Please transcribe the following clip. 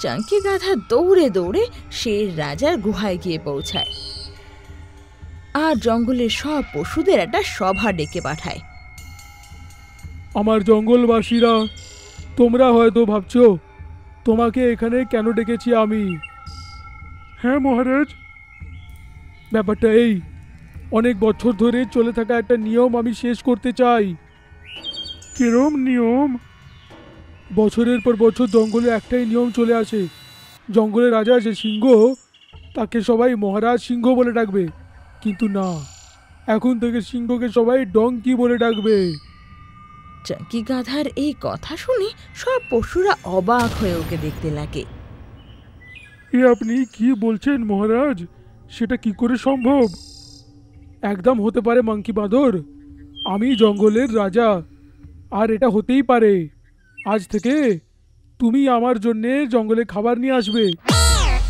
চাঙ্কি গাধা দৌড়ে দৌড়ে শের রাজার গুহায় গিয়ে পৌঁছায় আর জঙ্গলের সব পশুদের একটা সভা ডেকে পাঠায়। আমার জঙ্গলবাসীরা, তোমরা হয়তো ভাবছো তোমাকে এখানে কেন ডেকেছি আমি। হ্যাঁ মহারাজ, ব্যাপারটা এই, অনেক বছর ধরে চলে থাকা একটা নিয়ম আমি শেষ করতে চাই। কিরম নিয়ম? বছরের পর বছর জঙ্গলে একটাই নিয়ম চলে আসে, জঙ্গলের রাজা যে সিংহ, তাকে সবাই মহারাজ সিংহ বলে ডাকবে, কিন্তু না, এখন থেকে সিংহকে সবাই ডঙ্কি বলে ডাকবে। চাঙ্কি গাধার এই কথা শুনে সব পশুরা অবাক হয়ে ওকে দেখতে লাগে। এ আপনি কি বলছেন মহারাজ? সেটা কি করে সম্ভব? একদম হতে পারে মাঙ্কি বাঁদর, আমি জঙ্গলের রাজা, আর এটা হতেই পারে আজ থেকে তুমি আমার জন্যে জঙ্গলে খাবার নিয়ে আসবে।